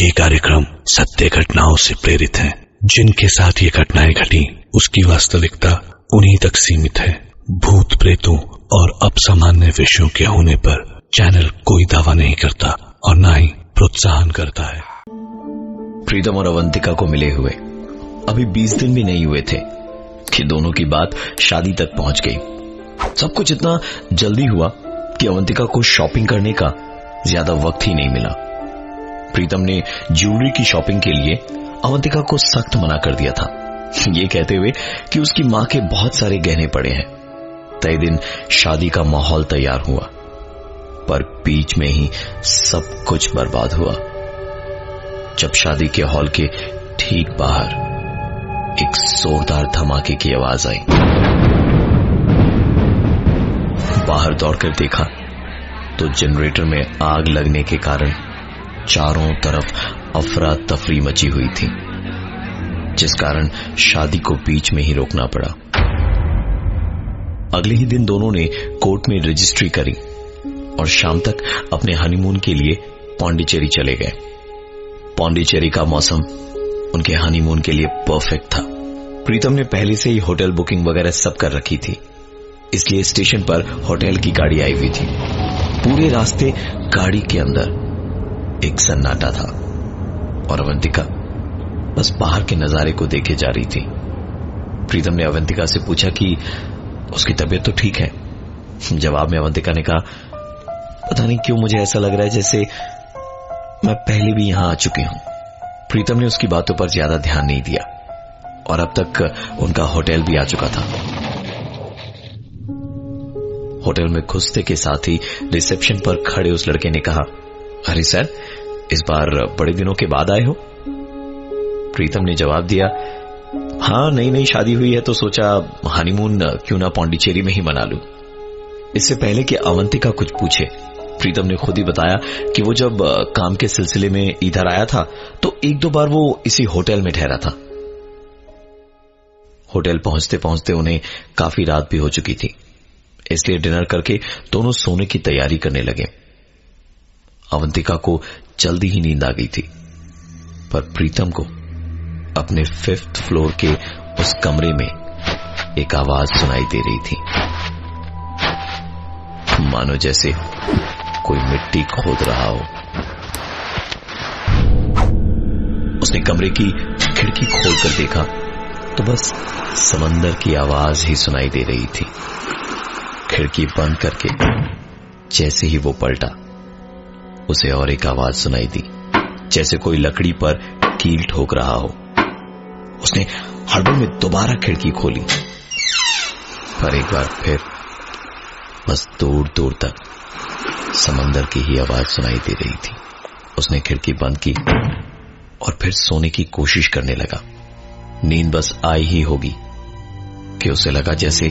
ये कार्यक्रम सत्य घटनाओं से प्रेरित है। जिनके साथ ये घटनाएं घटी उसकी वास्तविकता उन्हीं तक सीमित है। भूत प्रेतों और असामान्य विषयों के होने पर चैनल कोई दावा नहीं करता और न ही प्रोत्साहन करता है। प्रीतम और अवंतिका को मिले हुए अभी 20 दिन भी नहीं हुए थे कि दोनों की बात शादी तक पहुंच गई। सब कुछ इतना जल्दी हुआ कि अवंतिका को शॉपिंग करने का ज्यादा वक्त ही नहीं मिला। प्रीतम ने ज्वेलरी की शॉपिंग के लिए अवंतिका को सख्त मना कर दिया था, ये कहते हुए कि उसकी मां के बहुत सारे गहने पड़े हैं। तय दिन शादी का माहौल तैयार हुआ, पर बीच में ही सब कुछ बर्बाद हुआ। जब शादी के हॉल के ठीक बाहर एक जोरदार धमाके की आवाज आई। बाहर दौड़कर देखा तो जनरेटर में आग लगने के कारण चारों तरफ अफरा तफरी मची हुई थी, जिस कारण शादी को बीच में ही रोकना पड़ा। अगले ही दिन दोनों ने कोर्ट में रजिस्ट्री करी और शाम तक अपने हनीमून के लिए पौंडीचेरी चले गए। पौंडीचेरी का मौसम उनके हनीमून के लिए परफेक्ट था। प्रीतम ने पहले से ही होटल बुकिंग वगैरह सब कर रखी थी, इसलिए स्टेशन पर होटल की गाड़ी आई हुई थी। पूरे रास्ते गाड़ी के अंदर एक सन्नाटा था और अवंतिका बस बाहर के नजारे को देखे जा रही थी। प्रीतम ने अवंतिका से पूछा कि उसकी तबीयत तो ठीक है। जवाब में अवंतिका ने कहा, पता नहीं क्यों मुझे ऐसा लग रहा है जैसे मैं पहले भी यहां आ चुकी हूं। प्रीतम ने उसकी बातों पर ज्यादा ध्यान नहीं दिया और अब तक उनका होटल भी आ चुका था। होटल में घुसते के साथ ही रिसेप्शन पर खड़े उस लड़के ने कहा, अरे सर, इस बार बड़े दिनों के बाद आए हो? प्रीतम ने जवाब दिया, हाँ, नई शादी हुई है तो सोचा हनीमून क्यों ना पौंडीचेरी में ही मना लूं। इससे पहले कि अवंतिका कुछ पूछे, प्रीतम ने खुद ही बताया कि वो जब काम के सिलसिले में इधर आया था तो एक दो बार वो इसी होटल में ठहरा था। होटल पहुंचते पहुंचते उन्हें काफी रात भी हो चुकी थी, इसलिए डिनर करके दोनों सोने की तैयारी करने लगे। अवंतिका को जल्दी ही नींद आ गई थी, पर प्रीतम को अपने 5th फ्लोर के उस कमरे में एक आवाज सुनाई दे रही थी, मानो जैसे कोई मिट्टी खोद रहा हो। उसने कमरे की खिड़की खोलकर देखा तो बस समंदर की आवाज ही सुनाई दे रही थी। खिड़की बंद करके जैसे ही वो पलटा, उसे और एक आवाज सुनाई दी, जैसे कोई लकड़ी पर कील ठोक रहा हो। उसने हड़बड़ में दोबारा खिड़की खोली, पर एक बार फिर बस दूर दूर तक समंदर की ही आवाज सुनाई दे रही थी। उसने खिड़की बंद की और फिर सोने की कोशिश करने लगा। नींद बस आई ही होगी कि उसे लगा जैसे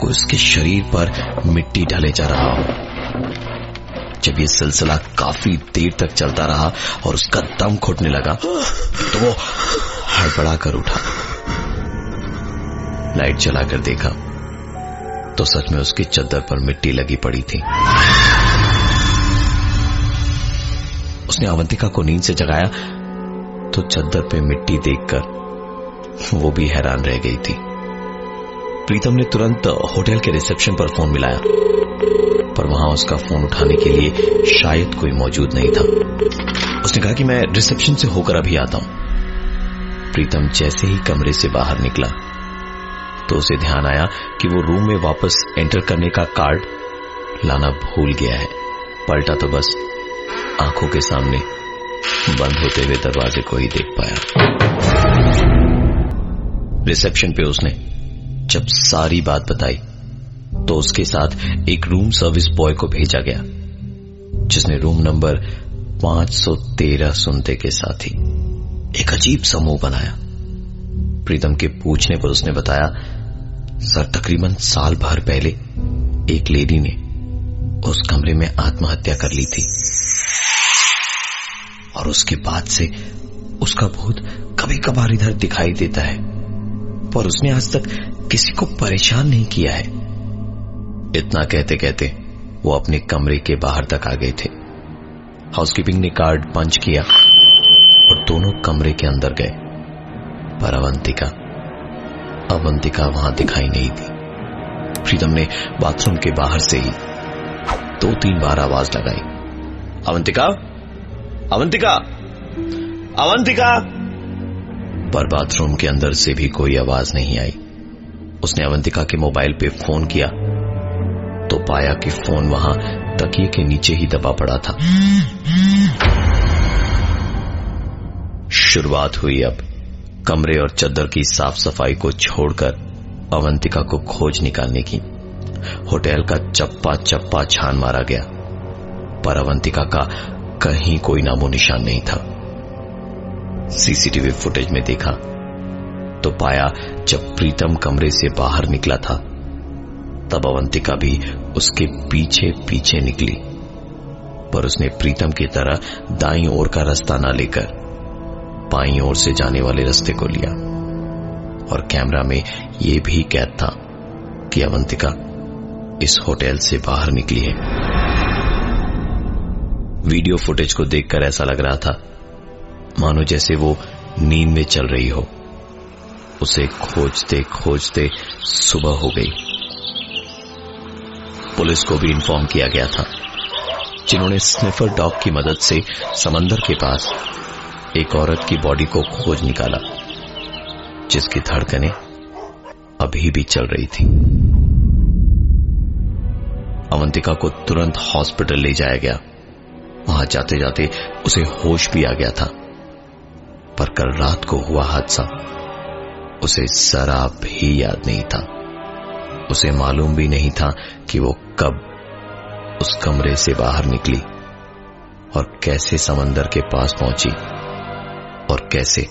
कोई उसके शरीर पर मिट्टी डाले जा रहा हो। जब ये सिलसिला काफी देर तक चलता रहा और उसका दम घुटने लगा तो वो हड़बड़ा कर उठा। लाइट जलाकर देखा तो सच में उसकी चद्दर पर मिट्टी लगी पड़ी थी। उसने अवंतिका को नींद से जगाया तो चद्दर पे मिट्टी देखकर वो भी हैरान रह गई थी। प्रीतम ने तुरंत होटल के रिसेप्शन पर फोन मिलाया, पर वहां उसका फोन उठाने के लिए शायद कोई मौजूद नहीं था। उसने कहा कि मैं रिसेप्शन से होकर अभी आता हूं। प्रीतम जैसे ही कमरे से बाहर निकला तो उसे ध्यान आया कि वो रूम में वापस एंटर करने का कार्ड लाना भूल गया है। पलटा तो बस आंखों के सामने बंद होते हुए दरवाजे को ही देख पाया। रिसेप्शन पे उसने जब सारी बात बताई तो उसके साथ एक रूम सर्विस बॉय को भेजा गया, जिसने रूम नंबर 513 सुनते के साथ ही एक अजीब समूह बनाया। प्रीतम के पूछने पर उसने बताया, सर, तकरीबन साल भर पहले एक लेडी ने उस कमरे में आत्महत्या कर ली थी और उसके बाद से उसका भूत कभी कभार इधर दिखाई देता है, पर उसने आज तक किसी को परेशान नहीं किया है। इतना कहते कहते वो अपने कमरे के बाहर तक आ गए थे। हाउसकीपिंग ने कार्ड पंच किया कमरे के अंदर गए, पर अवंतिका वहां दिखाई नहीं दी। प्रीतम ने बाथरूम के बाहर से ही 2-3 बार आवाज लगाई, अवंतिका, अवंतिका, अवंतिका, पर बाथरूम के अंदर से भी कोई आवाज नहीं आई। उसने अवंतिका के मोबाइल पे फोन किया तो पाया कि फोन वहां तकिए के नीचे ही दबा पड़ा था। शुरुआत हुई अब कमरे और चद्दर की साफ सफाई को छोड़कर अवंतिका को खोज निकालने की। होटल का चप्पा चप्पा छान मारा गया, पर अवंतिका का कहीं कोई नामो निशान नहीं था। सीसीटीवी फुटेज में देखा तो पाया जब प्रीतम कमरे से बाहर निकला था तब अवंतिका भी उसके पीछे पीछे निकली, पर उसने प्रीतम की तरह दाईं ओर का रास्ता ना लेकर बाईं ओर से जाने वाले रास्ते को लिया। और कैमरा में यह भी कैद था कि अवंतिका इस होटल से बाहर निकली है। वीडियो फुटेज को देखकर ऐसा लग रहा था मानो जैसे वो नींद में चल रही हो। उसे खोजते खोजते सुबह हो गई। पुलिस को भी इन्फॉर्म किया गया था, जिन्होंने स्निफर डॉग की मदद से समंदर के पास एक औरत की बॉडी को खोज निकाला, जिसकी धड़कनें अभी भी चल रही थी। अवंतिका को तुरंत हॉस्पिटल ले जाया गया। वहां जाते जाते उसे होश भी आ गया था, पर कल रात को हुआ हादसा उसे जरा भी याद नहीं था। उसे मालूम भी नहीं था कि वो कब उस कमरे से बाहर निकली और कैसे समंदर के पास पहुंची और कैसे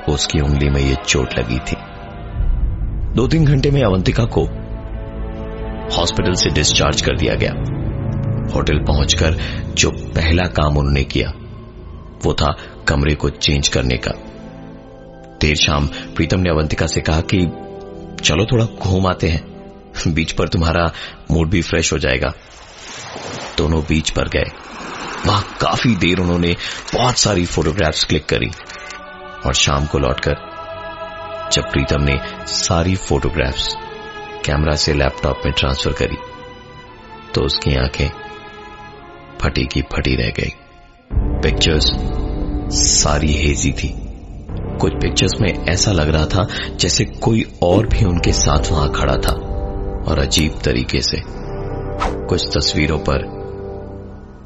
उसकी उंगली में ये चोट लगी थी। 2-3 घंटे में अवंतिका को हॉस्पिटल से डिस्चार्ज कर दिया गया। होटल पहुंचकर जो पहला काम उन्होंने किया वो था कमरे को चेंज करने का। देर शाम प्रीतम ने अवंतिका से कहा कि चलो थोड़ा घूम आते हैं, बीच पर तुम्हारा मूड भी फ्रेश हो जाएगा। दोनों बीच पर गए। वहां काफी देर उन्होंने बहुत सारी फोटोग्राफ्स क्लिक करी और शाम को लौटकर जब प्रीतम ने सारी फोटोग्राफ्स कैमरा से लैपटॉप में ट्रांसफर करी तो उसकी आंखें फटी की फटी रह गई। पिक्चर्स सारी हेजी थी। कुछ पिक्चर्स में ऐसा लग रहा था जैसे कोई और भी उनके साथ वहां खड़ा था और अजीब तरीके से कुछ तस्वीरों पर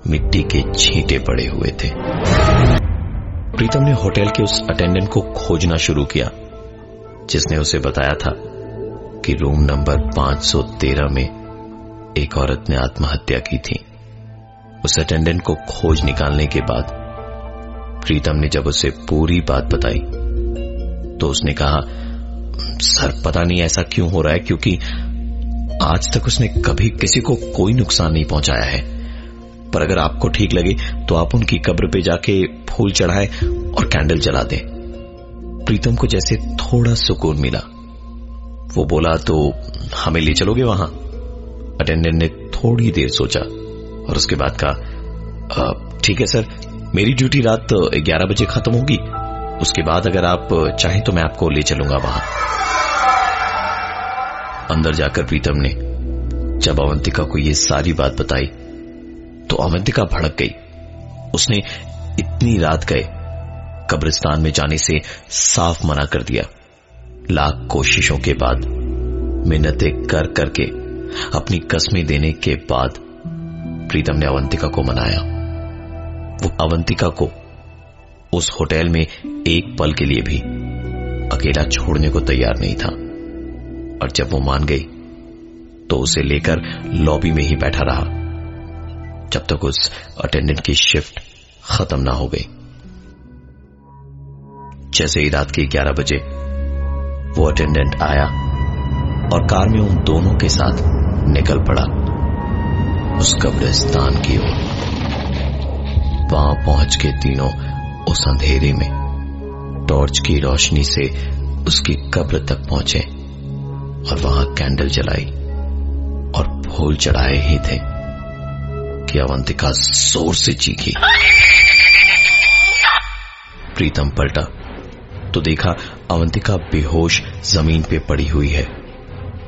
मिट्टी के छींटे पड़े हुए थे। प्रीतम ने होटल के उस अटेंडेंट को खोजना शुरू किया जिसने उसे बताया था कि रूम नंबर 513 में एक औरत ने आत्महत्या की थी। उस अटेंडेंट को खोज निकालने के बाद प्रीतम ने जब उसे पूरी बात बताई तो उसने कहा, सर पता नहीं ऐसा क्यों हो रहा है, क्योंकि आज तक उसने कभी किसी को कोई नुकसान नहीं पहुंचाया है। पर अगर आपको ठीक लगे तो आप उनकी कब्र पे जाके फूल चढ़ाएं और कैंडल जला दें। प्रीतम को जैसे थोड़ा सुकून मिला। वो बोला, तो हमें ले चलोगे वहां? अटेंडेंट ने थोड़ी देर सोचा और उसके बाद कहा, ठीक है सर, मेरी ड्यूटी रात 11 बजे खत्म होगी, उसके बाद अगर आप चाहें तो मैं आपको ले चलूंगा वहां। अंदर जाकर प्रीतम ने जब अवंतिका को यह सारी बात बताई तो अवंतिका भड़क गई। उसने इतनी रात गए कब्रिस्तान में जाने से साफ मना कर दिया। लाख कोशिशों के बाद, मिन्नतें कर करके, अपनी कस्में देने के बाद प्रीतम ने अवंतिका को मनाया। वो अवंतिका को उस होटल में एक पल के लिए भी अकेला छोड़ने को तैयार नहीं था और जब वो मान गई तो उसे लेकर लॉबी में ही बैठा रहा जब तक उस अटेंडेंट की शिफ्ट खत्म ना हो गई। जैसे ही रात के 11 बजे वो अटेंडेंट आया और कार में उन दोनों के साथ निकल पड़ा उस कब्रिस्तान की ओर। वहां पहुंच के तीनों उस अंधेरे में टॉर्च की रोशनी से उसकी कब्र तक पहुंचे और वहां कैंडल जलाई और फूल चढ़ाए ही थे कि अवंतिका जोर से चीखी। प्रीतम पलटा तो देखा अवंतिका बेहोश जमीन पे पड़ी हुई है।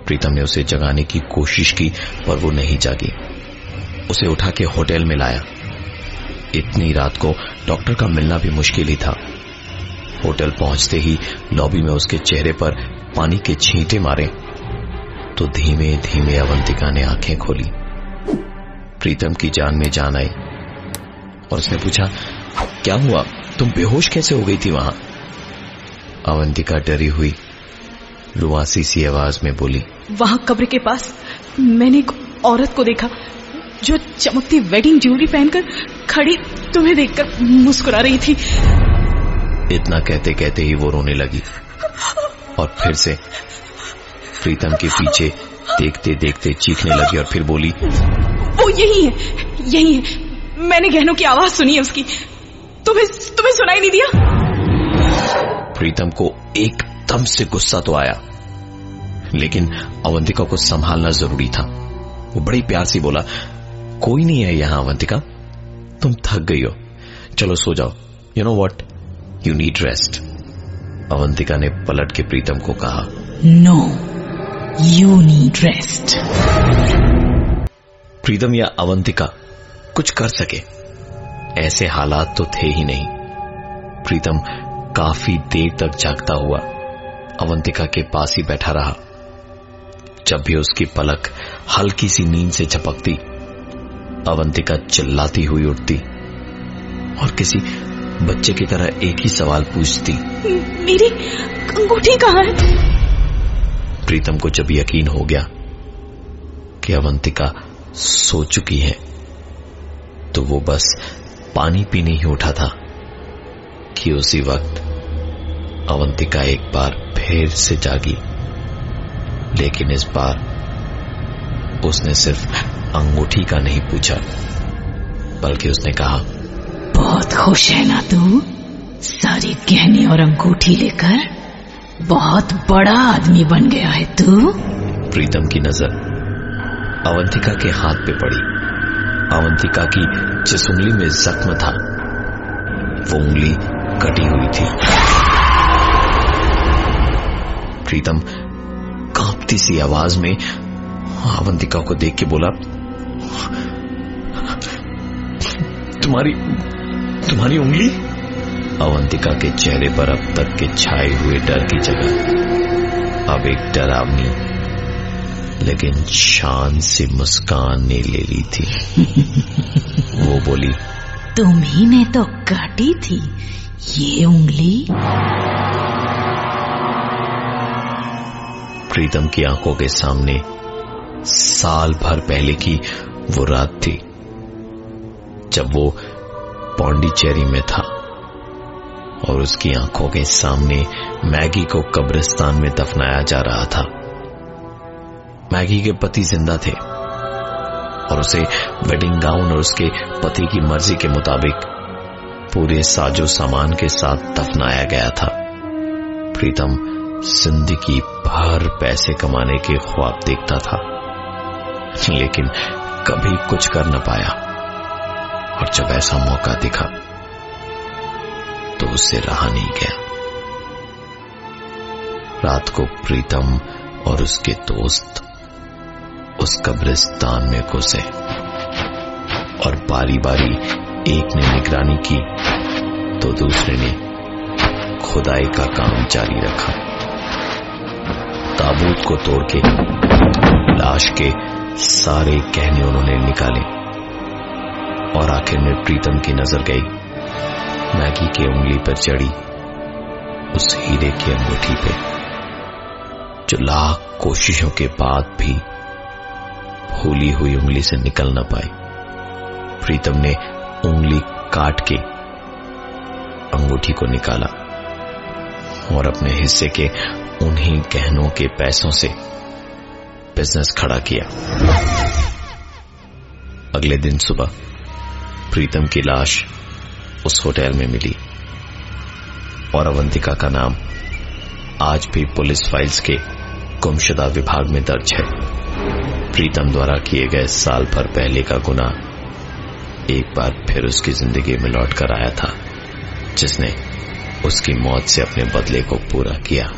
प्रीतम ने उसे जगाने की कोशिश की पर वो नहीं जागी। उसे उठा के होटल में लाया। इतनी रात को डॉक्टर का मिलना भी मुश्किल ही था। होटल पहुंचते ही लॉबी में उसके चेहरे पर पानी के छींटे मारे तो धीमे धीमे अवंतिका ने आंखें खोली। प्रीतम की जान में जान आई और उसने पूछा, क्या हुआ, तुम बेहोश कैसे हो गई थी वहां? अवंतिका डरी हुई रुआसी सी आवाज में बोली, वहां कब्र के पास मैंने एक औरत को देखा जो चमकती वेडिंग ज्वेलरी पहनकर खड़ी तुम्हें देखकर मुस्कुरा रही थी। इतना कहते कहते ही वो रोने लगी और फिर से प्रीतम के पीछे देखते देखते चीखने लगी और फिर बोली, वो यही है, मैंने गहनों की आवाज सुनी है उसकी। तुम्हें सुनाई नहीं दिया? प्रीतम को एकदम से गुस्सा तो आया, लेकिन अवंतिका को संभालना जरूरी था। वो बड़ी प्यार से बोला, कोई नहीं है यहां अवंतिका, तुम थक गई हो, चलो सो जाओ। You know what, you need rest. Avantika ने पलट के प्रीतम को कहा, नो, यू नीड रेस्ट। प्रीतम या अवंतिका कुछ कर सके ऐसे हालात तो थे ही नहीं। प्रीतम काफी देर तक जागता हुआ अवंतिका के पास ही बैठा रहा। जब भी उसकी पलक हल्की सी नींद से झपकती, अवंतिका चिल्लाती हुई उठती और किसी बच्चे की तरह एक ही सवाल पूछती, मेरी अंगूठी कहाँ है? प्रीतम को जब यकीन हो गया कि अवंतिका सो चुकी है तो वो बस पानी पीने ही उठा था कि उसी वक्त अवंतिका एक बार फिर से जागी। लेकिन इस बार उसने सिर्फ अंगूठी का नहीं पूछा, बल्कि उसने कहा, बहुत खुश है ना तू, सारी गहने और अंगूठी लेकर बहुत बड़ा आदमी बन गया है तू। प्रीतम की नजर अवंतिका के हाथ पे पड़ी। अवंतिका की जिस उंगली में जख्म था वो उंगली कटी हुई थी। प्रीतम कांपती सी आवाज में अवंतिका को देख के बोला, तुम्हारी उंगली? अवंतिका के चेहरे पर अब तक के छाए हुए डर की जगह अब एक डरावनी लेकिन शांत सी मुस्कान ने ले ली थी। वो बोली, तुम्ही ने तो काटी थी ये उंगली। प्रीतम की आंखों के सामने साल भर पहले की वो रात थी जब वो पौंडीचेरी में था और उसकी आंखों के सामने मैगी को कब्रिस्तान में दफनाया जा रहा था। मैगी के पति जिंदा थे और उसे वेडिंग गाउन और उसके पति की मर्जी के मुताबिक पूरे साजो सामान के साथ दफनाया गया था। प्रीतम जिंदगी भर पैसे कमाने के ख्वाब देखता था, लेकिन कभी कुछ कर न पाया और जब ऐसा मौका दिखा तो उससे रहा नहीं गया। रात को प्रीतम और उसके दोस्त उस कब्रिस्तान में घुसे और बारी बारी एक ने निगरानी की तो दूसरे ने खुदाई का काम जारी रखा। ताबूत को तोड़ के लाश के सारे गहने उन्होंने निकाले और आखिर में प्रीतम की नजर गई मैगी के उंगली पर चढ़ी उस हीरे की अंगूठी पे, जो लाख कोशिशों के बाद भी भूली हुई उंगली से निकल न पाई। प्रीतम ने उंगली काट के अंगूठी को निकाला और अपने हिस्से के उन्हीं गहनों के पैसों से बिजनेस खड़ा किया। अगले दिन सुबह प्रीतम की लाश उस होटल में मिली और अवंतिका का नाम आज भी पुलिस फाइल्स के गुमशुदा विभाग में दर्ज है। प्रीतम द्वारा किए गए साल भर पहले का गुनाह एक बार फिर उसकी जिंदगी में लौट कर आया था, जिसने उसकी मौत से अपने बदले को पूरा किया।